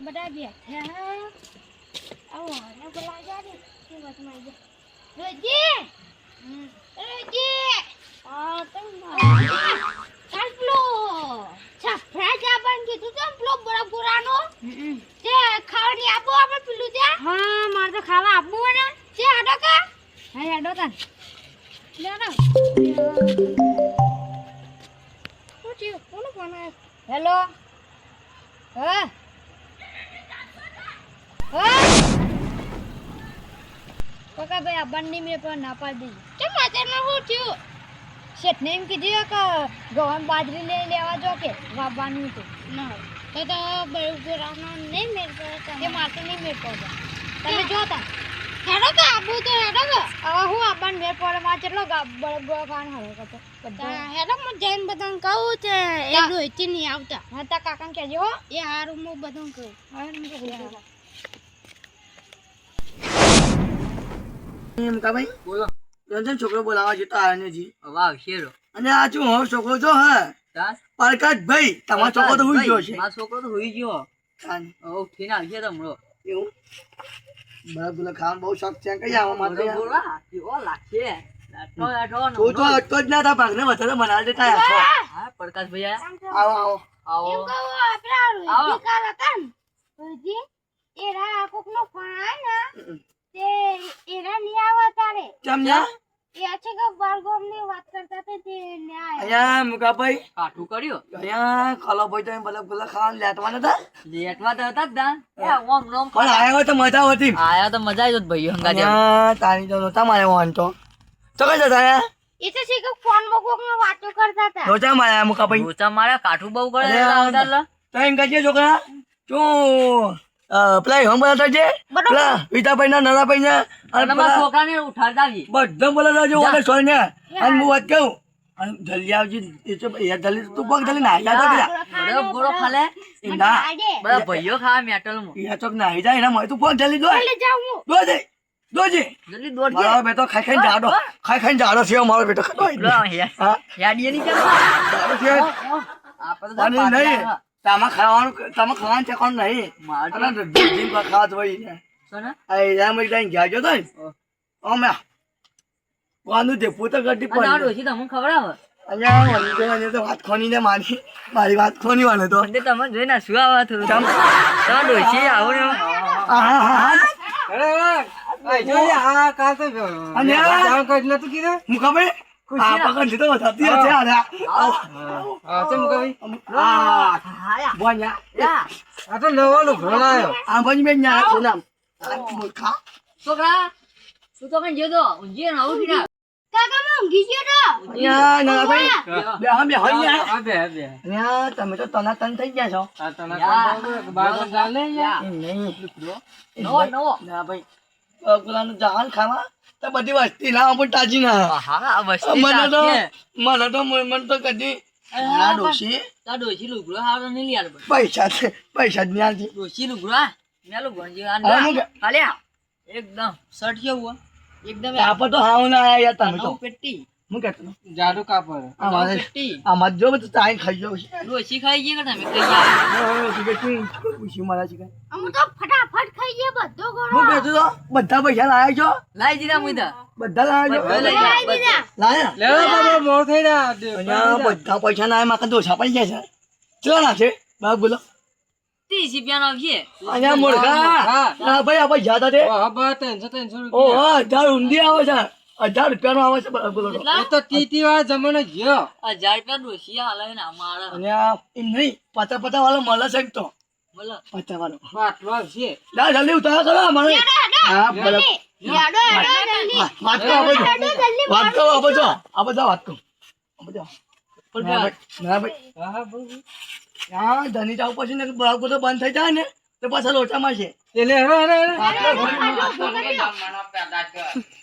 બધા બેઠા આવો ને બોલાવ્યા ને કે વચમાં રોજી રોજી આ તમ છફરા જાબન કીધું તો પેલો બરાબરાનો તે ખાવાની આપો આપણે પેલું છે હા મારે તો ખાવા આપવું ને છે આડો કા હા આડો કા લે ના શું થયું કોનો ફોન આવ્યો હેલો હા કાકા ભાઈ abanની મે પણ ના પાડી કેમ માટેમાં હું થયું શેઠ ને એમ કીધું કે ગવન બાજરી લઈ લેવા જો કે વાવવાનું હતું ના તો બરાબરનો નહીં મેર પડે કે માતે નહીં મેર પડે તમે જોતા હેડો કે આબુ તો હેડો કે હવે હું આબાન મેર પડે માં કેટલો બળગો કાન હરો કતો બધા હેડો હું જૈન બધાને કહું છે એ ડોઈથી નહીં આવતા હા તા કાકાને કહેજો એ હારું હું બધું કહું હા એમ કા ભાઈ બોલો રંજન છોકરો બોલાવા જતો આને જી વાવ શેરો અને આ જો હો છોકરો જો હે પરકાટ ભાઈ તમારો છોકરો તો હુઈ ગયો છે મારો છોકરો તો હુઈ ગયો કાન ઓ થીને આવશે તમરો એવું બરાબર ખાવાનું બહુ શોખ છે કઈ આવા માટે બોલા ઓ લાગે લાઠો લાઠો તું તો અટકો જ ના તા ભાગને વધારે બનાવી દેતા આખો હા પ્રકાશ ભૈયા આવો આવો આવો એમ કહું આપણા વિકાલ હતા ને રોજી એરા કોકનો ફોન આવ્યો ને તે એરા ની આવા તારે કેમ ના એ છે કે બારગોમ ની વાત કરતા તે તે ને આયા અહીંયા મુકા ભાઈ કાઠું કર્યો અહીંયા ખાલો ભાઈ તો બલબ બલબ ખાવાનું લેટવા નતા લેટવા તો હતા જ ના એ ઓમ નોમ પણ આયા હોય તો મજા આવતી આયા તો મજા આવી જ ભાઈઓ હંગા જેમ અહીંયા તારી તો નતા મારે વાંચો તો કઈ જતા આયા એ તો છે કે ફોન માં કોક નો વાતો કરતા હતા લોચા માર્યા મુકા ભાઈ ઓછા મારે કાઠું બહુ કરે આવતા લ તો એમ કહેજે છોકરા તું પેલા હમ બોલાતા છે પેલા વિતાભાઈ ના નાનાભાઈ ના અને મારા છોકરાને ઉઠાડતા આવી બધા બોલાતા છે ઓલે સોય ને અને હું વાત કહું અને જલ્દી આવજે એ તો એ જલ્દી તું પગ જલ્દી નાહી જા તો બડો ગોળો ખાલે ના બધા ભાઈઓ ખા મેટલ માં એ તો નાહી જાય એના તું પગ જલ્દી દો એટલે જાઉં હું દોજે દોજે જલ્દી દોડ મારો બેટો ખાઈ ખાઈને જાડો છે મારો બેટો ખાતો હા યાડીએ ની કેમ જાડો છે આપણે તો અને નહીં તામાં ખાવાનું ઠેકાણું નહીં મારે અને જીમ ખાવા હોય ને સોના આ એમ એક ટાઈમ ગયા જો તો અમે કોનું તે પોતે ગડી આ પડી ડોશી તમને ખવડાવે અહીંયા વળી તો વાત ખોની ને મારી વાત ખોની વાળો તો પણ તમે જોઈને શું આવા થોડું તમે ડોશી આવો ને છોકરા તું તો કઈ જતો ઊંઘી ને આવું કે ના કાકા હું ઊંઘી ગયો તો તમે તો તના તન થઈ ગયા છો નવો નવો ના ભાઈ પેલાનું જહાન ખાવા તો બધી વસ્તી ના પણ તાજી ના હા વસ્તી મને તો કદી ના ડોશી તા ડોશી લુગડો હારો નહીં લ્યાર પૈસા જ નહીં ડોશી લુગડો મેલો ગણજી આલ્યા એકદમ સટ જેવું એકદમ કાપડ તો હાવ ના આયા યાર તમે તો નવ પેટી હું કહેતો જાડુ કાપડ અમારે પેટી આમાં જો બધું તાઈ ખાઈ ગયો છે ડોશી ખાઈ ગઈ કે તમે ખાઈ ગયા પૂછી મારા છે અમે તો ફટાફટ ખાઈ ગયા બધો ગોળો હું કહેતો તો બધા પૈસા લાયા છો લાઈ દીધા મુઈદા બધા લાયા છો લાવી દીધા લાયા લેવો બાબા મોર થઈ રહ્યા અહીંયા બધા પૈસા ના માકા દોષા પડી ગયા છે ચલો ના છે બાપ બોલો 30 રૂપિયાનો આવશે અહીંયા મૂર્ખા ના ભાઈ આ ભાઈ જાતા છે બાબા 300 ઓ 1000 ઊંધી આવે છે 1000 રૂપિયાનો આવે છે બોલો એ તો ટીટી વાળા જમાનો ગયો 1000 રૂપિયા ડોશી હાલે ને અમારે અહીંયા એમ નહીં પતા વાળો મળે છે તો બોલો પતા વાળો આટલો આવશે લા જલ્દી ઉતાર કરો અમારે હા બોલો યાડો જલ્દી વાત કરો આપો છો આ બધા વાત કરો ના ભાઈ હા બહુ હા ધની જાવ પછી ને બરાબર તો બંધ થઈ જાય ને તો પાછા લોચામાં છે એટલે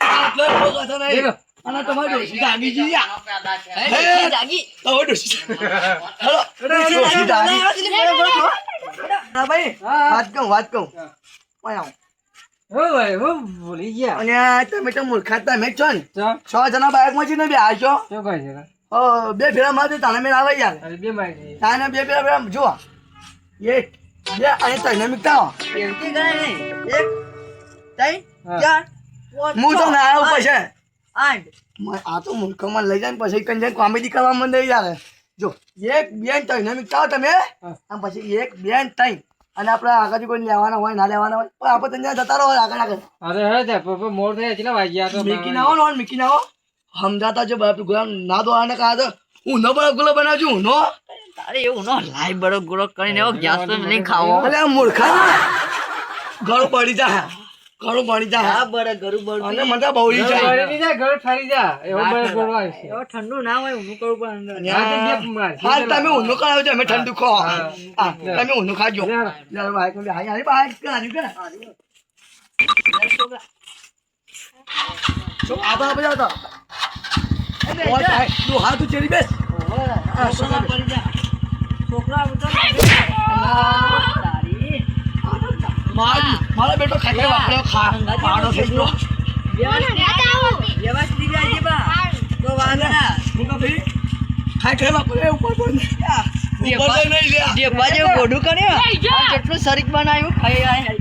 આટલો ભોગો તો નહીં અને તમારે ડોશી જાગી જી ડોશી જાગી તો ડોશી હેલો ડોશી જાગી હા ભાઈ વાત કહું આવ હો ભાઈ હો ભૂલી ગયા અને તમે તો મૂર્ખા તમે છો ને ચો 6 જણા બાઇક માં છે ને બે આવજો શું કહે છે બે ફેરા મારજો તાને મેં આવે યાર અરે બે મારી તાને બે ફેરા જો એક બે અને તને મિકતા એવતી ગણાય નહીં. 1 3 હા. 4 હું તો ના આવું પછી 8 આ તો મૂર્ખમાં લઈ જાય ને પછી કઈ જાય કોમેડી કરવા માંડે યાર જો એક બે ને ત્રણ મિકતા હો તમે અને પછી એક બે ને ત્રણ અને આપણે આગળ કોઈ લેવાના હોય ના લેવાના હોય પણ આપણે ત્યાં જતા રહો આગળ આગળ અરે હે તે પપ્પા મોર થયા કેટલા વાગ્યા તો મીકી ના આવો ને મીકી ના આવો સમજાતા જો બાપ ગુલામ ના દો આને કહા તો હું નો બરાબર ગુલાબ બનાવજો હું નો તારે એવું ન લાઈ બડો ગુડો કરીને એવો ગેસ તો નહીં ખાવો. અલે આ મૂર્ખા ઘણું પડી જા ઘણું પડી જા આ બડે ગરુ બડું અને મને બહુરી ઘર જાય ફરી જા ઘર ફરી જા એવો બરે બોલવા આવશે એવો ઠંડુ ના હોય ઊનું કરવું પણ અંદર. હા, તો બે માર. હાલ તમે ઊંધું કરાવજો અમે ઠંડુ ખો હા. હા તમે ઊંધું ખાજો લે. લે ભાઈ કોઈ હાઈ હાઈ ભાઈ કરાવ્યું કે જો આબા બજા તો ઓ ભાઈ તું હાથ ઉચેરી બેસ છોકરા પડી જા. છોકરા ઉતર તારી મારો બેટો ખાઈ વાપર્યો ખા પાડો થઈ ગયો વ્યવસ્થિત જાય બા તો વાગના મુકા ભાઈ ખાઈ વાપર્યો ઉપર પર ઉપર તો નહીં લે જે બાજુ ગોડું કર્યો આ કેટલું શરીક બનાવ્યું ખાઈ આય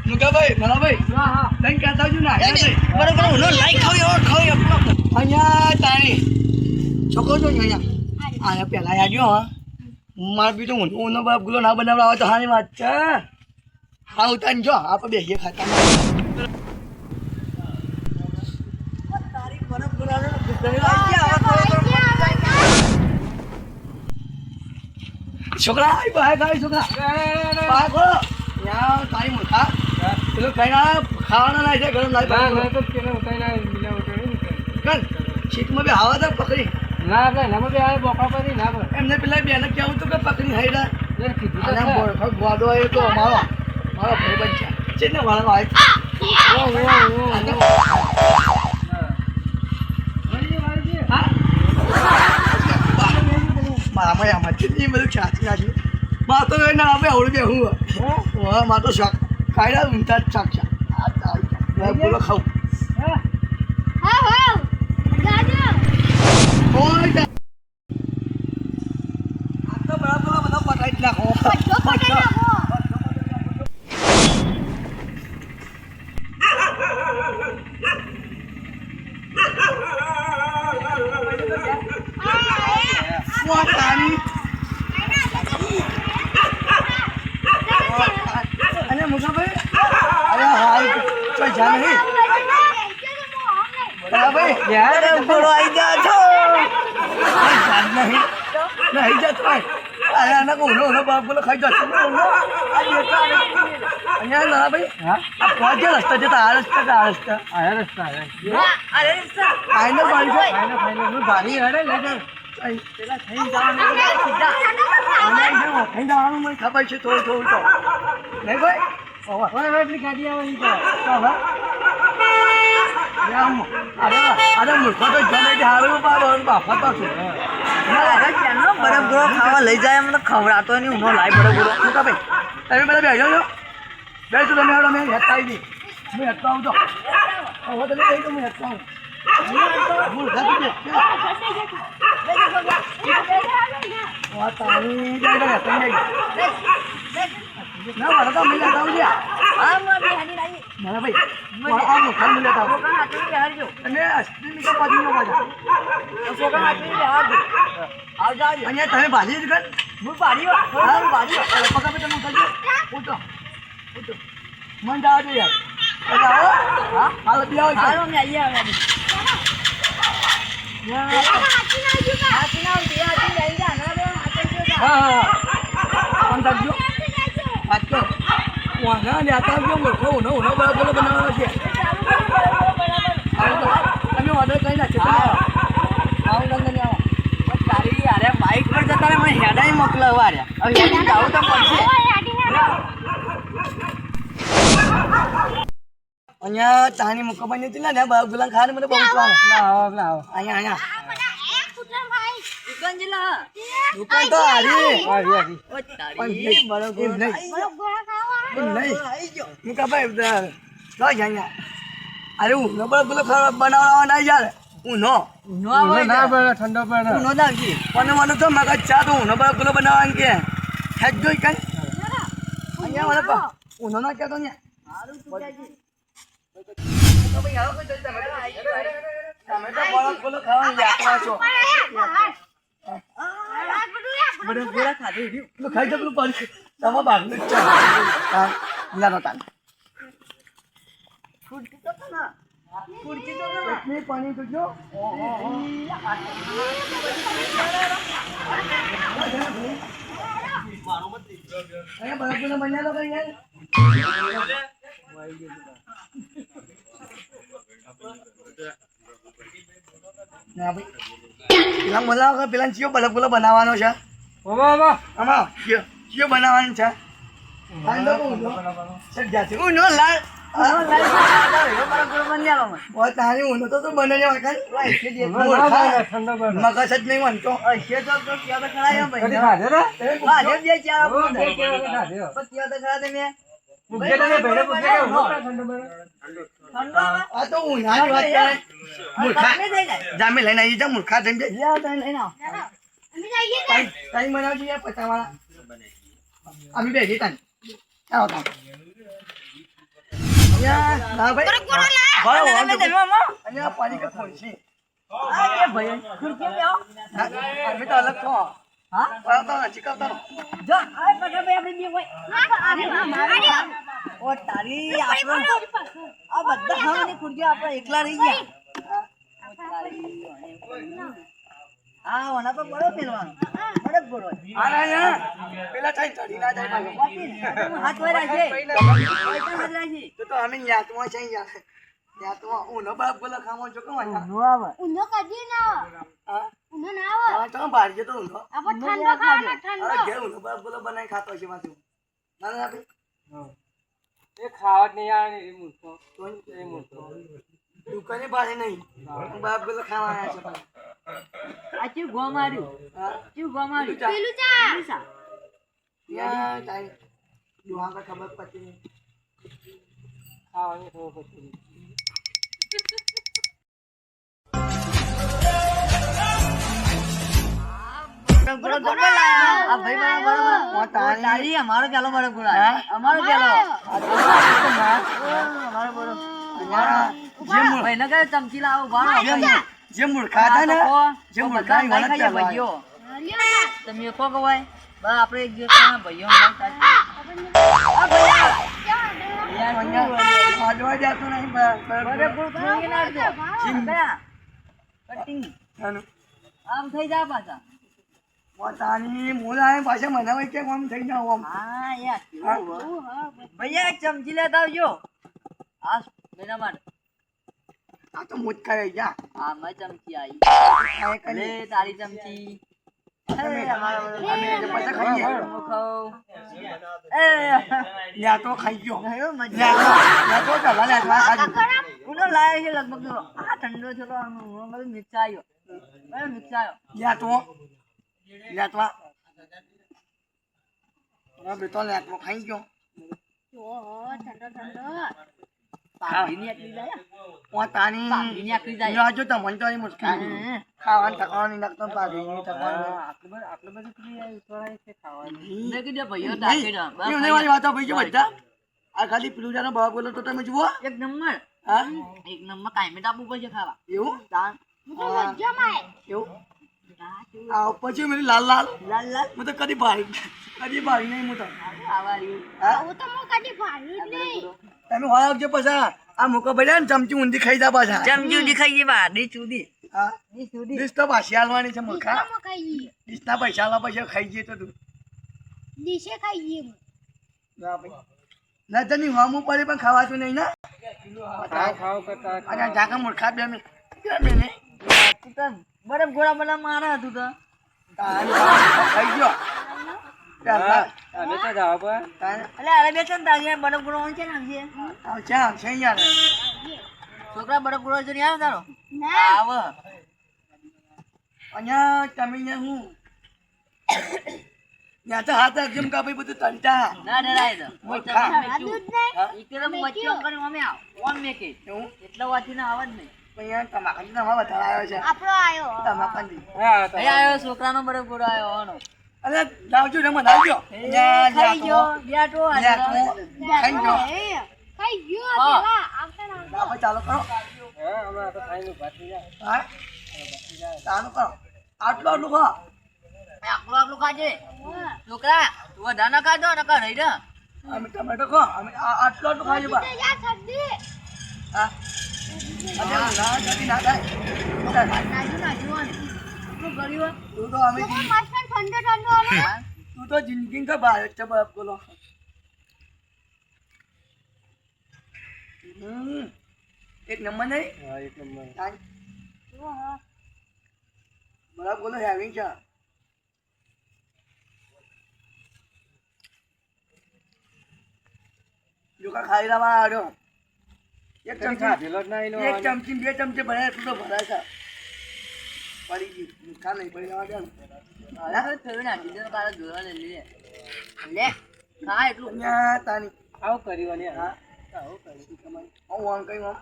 મુકા ભાઈ મારા ભાઈ હા હા તને કહેતા છું ના બરોબર હું લાઈક ખાવી આપણો અહીંયા તારી છોકરો જો અહીંયા આયા પેલા આજો હા માર બીજું ઊનો બાપ ગુલો ના બનાવવા આવે તો હાની વાત છે હા ઉતારી જો આપણે બેસીએ ખાતા તારી બરફ ગુલાનો ઘણી વાગી આવા છોકરા આઈ બહાર ખાઈ છોકરા બહાર ખોલો યા તારી મોટા પેલો ખાઈ ખાવાના ના છે ગરમ ના લાવી ના તો કેને ઉતાઈ ના મિલા ઉતાઈ કર શીતમાં બી હવા તો પકડી ના આપણે નમો બે આવે બોકા પડી ના પર એમને પેલા બેને કેવું હતું કે પકડી હાઈડા એ કીધું તો અને છે. ગોડો એ તો મારો ભાઈબંધ છે ચેને વાળો આવે ઓ વાળી હા મારામાં ચીની બધું છાતી નાખ્યું માં તો ના આવે આવડે બે હું માં તો શાક ખાઈ ઊંઘતા જ શાક છે બોલો ખાવું હા હા જાજો ઓય આ તો બરાબર બધા પટાઈ જ નાખો પટ્ટો પટાઈ નાખો અને મુસાભાઈ અરે હાલ કોઈ જા નહીં બરાબર યાર બોલો આવી જા છો નહીં જતો અરે આના ઊનો બાપ બોલો ખાઈ જતો અહીંયા ના ભાઈ આ પહોંચે રસ્તા જતા આ રસ્તા આયા રસ્તા આયા અરે આઈને પાડી છે ફાઈનલ ફાઈનલ હું ભારી હડે લઈ જાય પેલા થઈ જવાનું સીધા અહીં જવાનું મને ખબર છે થોડું થોડું તો નહીં ભાઈ ઓય એટલી ગાડી આવવાની તો અરે મૂર્ખો તો જમે હારું બાપા તો છું અરે ક્યાંનો બરફ ગુડો ખાવા લઈ જાય મને ખવડાતો નહીં ઊનો લાઈ બરફ ગુડો શું ભાઈ તમે બધા બેસો છો બેસો તમે આવડો મેં હેઠતા આવી હું હેઠતા આવું તો હવે તમે કહી તો હું હેઠતા આવું મૂર્ખા તો તારી જાય હેઠતા જાય ના મારા તો મિલે આવું છે હા મને બિહારી લાવી મારા ભાઈ આ મૂર્ખા મિલે આવું છોકરા હાથે બિહારજો અને અસ્તી મીઠા પાછી નો પાછા છોકરા હાથે બિહારજો આવ જાજો અહીંયા તમે ભાજી જ કર હું પાડી હું પાડી પકા પે તમે કરજો ઉઠો ઉઠો મન જાવ દે યાર એટલે આવો હા હાલ બી આવો હાલો અમે આવીએ હવે હાથી ના ઉઠી હાથી લઈ જા ના બે હાથે જો હા હા ફોન કરજો વાત કરો વાંગા ને આતા જો મૂર્ખો ઉનો બરાબર બનાવવાનો છે તમે ઓર્ડર કરી નાખ્યો આવો લંગન આવો તારી યાર બાઈક પર જતા મને હેડાઈ મોકલાવા રહ્યા હવે હેડી જાવું તો પડશે અહીંયા ચાની મુકવાની હતી ને બાપ ગુલામ ખાને મને બહુ ચાલે આવો આવો અહીંયા દુકાન જિલ્લા દુકાન તો હારી આવી આવી ઓ તારી બરોબર એમ નહીં આવી ગયો મુકા ભાઈ લો અહીંયા અરે ઊંઘનો પેલો બનાવવા ના યાર ઊંઘનો ઊંઘનો આવે ના પડે ઠંડો પડે ઊંઘનો લાવજે પણ મને તો મગજ ચા તો ઊંઘનો પેલો બનાવવાનું કે હેજ જોઈ કઈ અહીંયા મને ઊંઘનો ના કહેતો ને તમે તો બળદ પેલો ખાવા યાત્રા છો બડો ગોળા ખાધે રહ્યું પેલું ખાઈ જતું પાણી તમારા ભાગનું જ છે ના તાન ખુરશી તો ના ખુરશી તો ના એટલી પાણી તો જો અહીંયા બરફનો બન્યા તો કઈ યાર ના ભાઈ પેલા બોલાવો પેલા ચિયો બરફગુલો બનાવવાનો છે ઓબા ઓબા આમાં ચિયો બનાવવાનું છે ઊંધો લાલ તારી ઊંધો તો બને છે ઠંડો પડે મગજ જ નહીં વાંચતો હશે તો ક્યાં તો ખરાય ભાઈ કદી ખાધે રે વાજે જે ચા ઓ બે કે ખાધે ક્યાં તો ખરા તમે મુકે તો ભેડે મુકે ઠંડો પડે ઠંડો આવે આ તો ઊંધાની વાત કરે મૂર્ખા જામે લઈને આવી જા મૂર્ખા થઈને લે તને લઈને આવ તારી બનાવજો યાર પચાવાળા અમે બે જઈએ તાન આવો તાન ના ભાઈ અહીંયા પાણી કે ફોન છે આ ભાઈ ખુરશી લે આવ અમે તો અલગ છો હા પાડતા નથી કરતા જો આ પકડ બે આપણે બે હોય ઓ તારી આપણે આ બધા ખાવાની ખુરશી આપણે એકલા રહી ગયા આ ઓના પર બળો પેલવાનો બળો ગોળો આ ના પેલા થઈ ચડી ના જાય પાછો હાથ વરા છે હાથ વરા છે તો અમે યાતમાં છે યાર યાતમાં ઊનો બાપ બોલો ખામો છો કેમ આયા નો આવે ઊંધો કદી ના હા ઊંધો ના આવે હા તો બહાર જતો ઊનો આપણે ઠંડો ખાવાનો ઠંડો અરે ઘેર ઊનો બાપ બોલો બનાવી ખાતો છે પાછું ના ના ભાઈ એ ખાવા જ નહીં આવે એ મૂર્ખો એ મૂર્ખો દુકાને પાસે નહીં બાપ બોલો ખાવા આવ્યા છે પાછા. આ ચી ગો માર્યું હા ચી ગો માર્યું પેલું ચા યાર તારી દુહા કા ખબર પડતી નહીં ખાવાની ખબર પડતી આ ભાઈ બરાબર તારી અમારો ચાલો બરાબર ગોળા અમારો ચાલો અમારો બરાબર ભાઈ ને કઈ ચમચી લાવો બારો જે મૂર્ખા હતા ને જે મૂર્ખા ઈ વાળા ચાલવા ભાઈઓ લ્યો તમે કો કવાય બા આપણે એક દિવસ ભાઈઓ વાજવા જાતો નહીં કટિંગ આનું. આમ થઈ જા પાછા પોતાની મોલાએ પાછા મને કે આમ થઈ જાવ આમ હા યાર ભૈયા એક ચમચી લેતા આવજો આ મેના માટે આ તો મુજ કરે જા આ મેં ચમચી આવી ખાય કરે લે તારી ચમચી અમે આજે પાછા ખાઈએ હું ખાઉં એ યા તો ખાઈ ગયો ગયો મજા યા તો ચાલા લે ખાજો ઉનો લાયો છે લગભગ તો આ ઠંડો છે તો મિક્સ આવ્યો બરાબર મિક્સ આવ્યો યા તો બેટો લે તો ખાઈ ગયો ઓહો ઠંડો ઠંડો પાણીની આટલી જાય પોતાની પાણીની આટલી જાય યા જો તમને તો અહીં મુસ્કાન ખાવાનું થવાનું નાખતો પાડીની થવાનું આટલું બધું ક્રિયા ઉતરાય છે ખાવાની મેં કીધું ભાઈઓ ટાંકી દો બસ એમને વાળી વાતો ભાઈ જો બધા આ ખાલી પેલું જાનો બાબા બોલો તો તમે જુઓ એક નંબર હા કાયમી ટાપુ પડશે ખાવા એવું તાન જમાય એવું આ પછી મેરી લાલ લાલ લાલ લાલ હું તો કદી ભારી નહીં હું તો આવા રહ્યું હા હું તો મો કદી ભાડ્યું જ નહીં તમે હોય આવજો પાછા આ મોકો ભર્યા ને ચમચી ઊંધી ખાઈ જા પાછા ચમચી દેખાઈ ગઈ બા ડી ચૂડી હા ડી ચૂડી ડીશ તો પાછી હાલવાની છે મૂર્ખા મો ખાઈ ડીશના પૈસા આલવા પછી ખાઈ જઈએ તો તું દીશે ખાઈ ના ભાઈ ના તની વામું પડે પણ ખાવાતું નહીં ના ખાવ કરતા અને જાકા મૂર્ખા બે મિનિટ તું તો બરફ ગોળા બના મારા હતું તો ખાઈ ગયો પેલા અમે તો જાવ પર એટલે અરે બે છે ને તારી બરફ ગોળા છે ને આવજે આવશે યાર છોકરા બરફ ગોળા છે ને આવે તારો ના આવ અહીંયા તમે ને હું ત્યાં તો હાથ એકદમ કાપી બધું તંટા ના ડરાય તો મૂર્ખા. એકદમ વચ્ચે આમ કરીને અમે આવ ઓમ મેકે એવું એટલો વાથી ના આવે જ નહીં પણ યાર તમાકુ તો હવા વધારે આવ્યો છે આપણો આયો તમાકુ હા તો અહીંયા આવ્યો છોકરાનો બડે ગોળો આવ્યો આનો અરે લાવજો ને મને આવજો ખાઈ ગયો બેટો ખાઈ ગયો કઈ ગયો હા. પેલા આવતા ના આપણે ચાલો કરો હા હમણાં તો ખાઈને ભાતી જાય હા ચાલો કરો આટલું આટલું ખા આકલું આકલું ખાજે છોકરા તું વધારે ના ખાધો નકર રહી જા અમે ટમેટો ખા અમે આટલું આટલું ખાઈ બા યાર સબ્જી હા અરે ના જલ્દી ના થાય નાજુ નાજુ તું ગળ્યો તું તો અમે મસ્ત ઠંડો ઠંડો આવે તું તો જિંદગી का बाहर अच्छा बाप बोलो एक नंबर नहीं હા એક નંબર बड़ा बोलो हैविंग क्या जो का खाई रहा आ रहा एक चमची ખાધેલો જ નહીં એનો एक चमची बे चमचे भरा तू तो भरा था पड़ी गई खा नहीं पड़ी रहा दे થયું નાખી દે કાલે જોવા લે લે ખા એટલું अन्या तानी આવું કર્યું ને हाँ આવું કર્યું कमाई ओ वांग कहीं वांग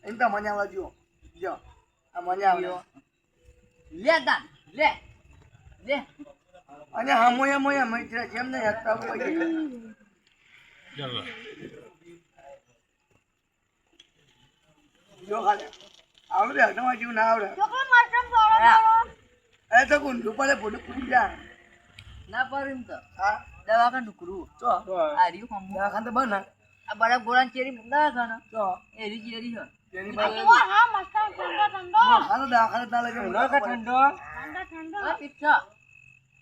इन तो मजा आवा जो जो आ मजा आवा લે તાન લે લે અને હમોયા મોયા મૈત્રા જેમ ને હત્તા હોય જો ખાલે આવડે હટવા જેવું ના આવડે છોકરો મસ્ત બોલો એ તો ગુંડું પડે ભૂલું ફૂટી જાય ના પાડું તો હા દવાખાનું ઢુકરું તો આ રહ્યું ખંભો દવાખાને તો બન આ બડા ગોળાની ચેરી દવાખાને તો એ રી ચેરી છે તેની આ પાસે જુઓ, હા મસ્ત ઠંડો ઠંડો હાલો દવાખાને ના લગે નો કે ઠંડો ઠંડો ઠંડો આ પિક્ચર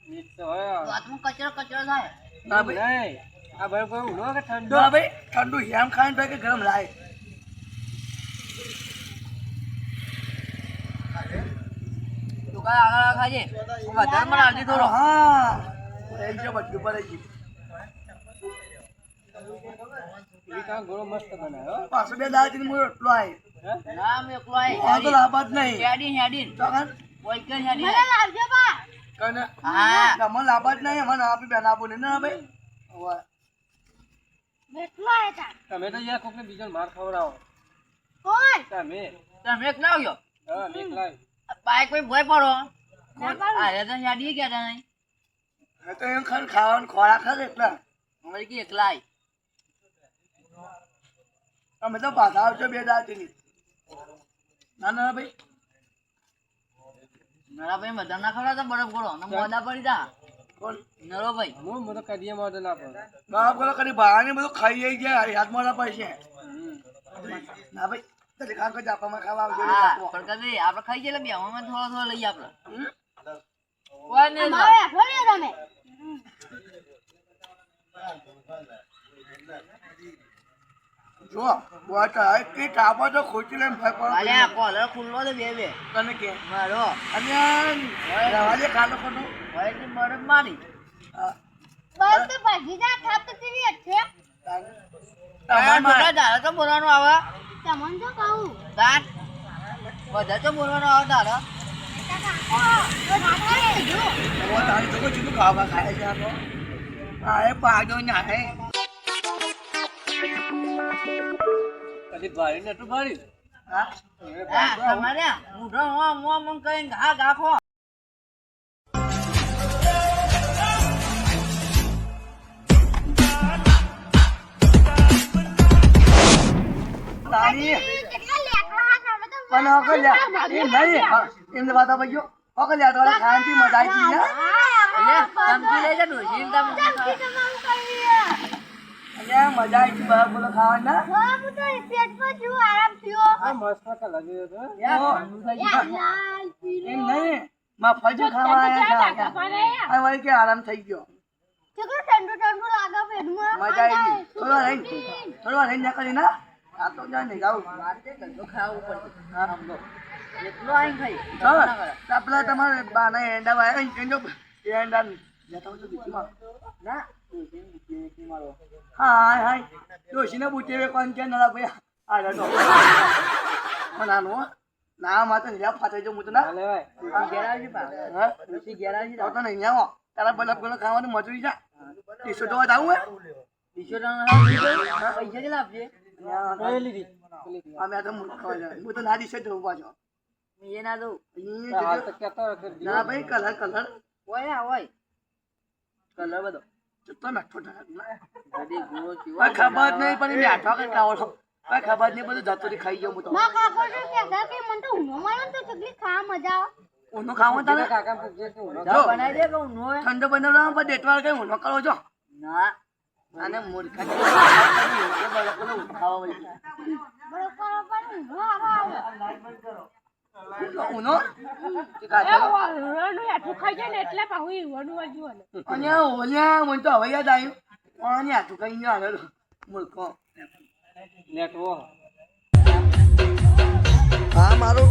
મીઠ તો હોય તો આત્મા કચરો કચરો થાય ના ભાઈ નહીં આ ભાઈ કોઈ નો કે ઠંડો જો ભાઈ ઠંડુ હેમ ખાઈને તો કે ગરમ લાય તું કાંઈ આગળ ખાજે વધારે મને આવજે થોડો હા એ જો બધું પડે છે એ કાં ગોળો મસ્ત બનાવ્યો પાછો બે દાળ મૂળ એટલો આય ના મેં એકલો આય આ તો લાભાત નહીં હેડીન હેડીન તો કાન બોલ કર હેડીન મને લાવજો બા કને હા તમને લાભાત નહીં મને આપી બેન આપો ને ના ભાઈ હવે બેઠલો આયા તમે તો યાર કોકને બીજો માર ખવડાવો કોણ તમે તમે એક ના આવ્યો હા મેક લાવ બાઈક કોઈ ભોય પડો ના પાડું. અરે તો હેડી ગયા તા નહીં એ તો એમ ખાન ખાવાનું ખોરાક ખરે એટલે અમારે કે એકલા આય તમે તો પાછા આવજો બે દાંતીની ના ના ભાઈ મારા ભાઈ બધા ના ખવડાવતા બરફ ગોળો ને મોદા પડી તા કોણ નરો ભાઈ હું તો કદીએ માં તો ના પડે બાપ બોલો કરી બહાને બધું ખાઈ જાય છે હાથમાં ના પૈસે ના ભાઈ તો દેખા કોઈ જાપામાં ખાવા આવજો ને હા જાપો. પણ કદે આપણે ખાઈ જઈએ બેવામાં થોડો થોડો લઈએ આપણે હમ? કોઈ નહીં અમારે ફરી તમે જો બોટ કે ટાપો તો ખોચી લઈને ભાઈ પડો અલ્યા કોલર ખુલ્લો તો બે બે તને કે મારો અને રવાજે ખાતો ખોટો ભાઈ ની બરફ મારી હા બસ તો ભાગી જા થાપ તો તેવી જ છે તમારે મોટા દાડા તો બોલવાનું આવે તમને તો કહું દાંત બધા તો બોલવાનું આવે દાડા તારી તો કોઈ ખાવા ખાય છે આ તો હા એ પાડો ના હે કદી ભારી ને એટલું ભારી હા હા તમારે મૂઢો મો મન કહીને ઘા ગાખો તારી કેટલા લેકડા તમે તો પણ અકલ યા એ નહીં એમને વાત આપજો અકલ યા તો ખાનથી મજા આવી ગઈ એટલે સમજી લેજે ડોશી ને તમે તમારું કરી અહીંયા મજા આવી ગઈ બહાર બોલો ખાવાના હા હું તો પેટમાં છું આરામ થયો આ મસ્ત કા લાગી રહ્યો તો યાર ઠંડુ થઈ ગયું. લાલ પીળો એમ નહીં માં ફજો ખાવા આવ્યા છે આ વળી કે આરામ થઈ ગયો કેટલું ઠંડુ ઠંડુ લાગે પેટમાં મજા આવી ગઈ થોડો રહીને નીકળી ના આ તો જાય નહીં જાઉં મારે તે ધંધો ખાવું પડશે સમજો એટલો આઈને ખાઈ પેલા તમારે બાના એંડા વાયા એંડો એંડા જતા હોય તો બીચમાં ના ડોશીને બુદ્ધિ નહીં મારો હાય હાય ડોશીને પૂછે કોણ કે ના ભાઈ આ રડો નાનો ના માં તો નહીં ફાટે જો હું તો ના હાલે ભાઈ ડોશી ઘેર આવજે પા હા ડોશી ઘેર આવજે તો નહીં આવો તારા બલફ ગણો ખાવાનું મજૂરી જા ટીસો જોવા જાવું હે પૈસા કેટલા આપજે અમે આ તો મૂર્ખ છે. હું તો ના દિશે જવું પાછો એ ના દઉં હાલ તો કહેતો હતો. ના ભાઈ કલર કલર હોય કલર બધો તો મેઠો ઠાક ગડી ગુરો ચીવો કોઈ ખબર જ નહીં પણ એ મેઠો કઈ ખાવો છો કોઈ ખબર નહીં બધું જતું ખાઈ ગયો હું તો માં કાકો જો કહેતા કે મને તો ઊંઘો મારો ને તો ચકલી ખાવા મજા આવે ઊનો ખાવો તારે કાકાને પૂછજે કે ઊંઘો જો બનાવી દે કે ઊંઘો હોય ઠંડો બનાવવા પણ ડેટવાળ કઈ ઊનો કરો છો ના અને મૂર્ખા ખાવા વળી બરોબર પણ ઊંઘો આવે ઊનો કે કાચો રણું આટલું ખાઈ જાય ને એટલે પાહું ઈવડું હજુ અને ઓલ્યા મને તો હવે યાદ આવ્યું અને આટલું કઈ નહીં આવેલો મૂર્ખો નેટવો હા મારું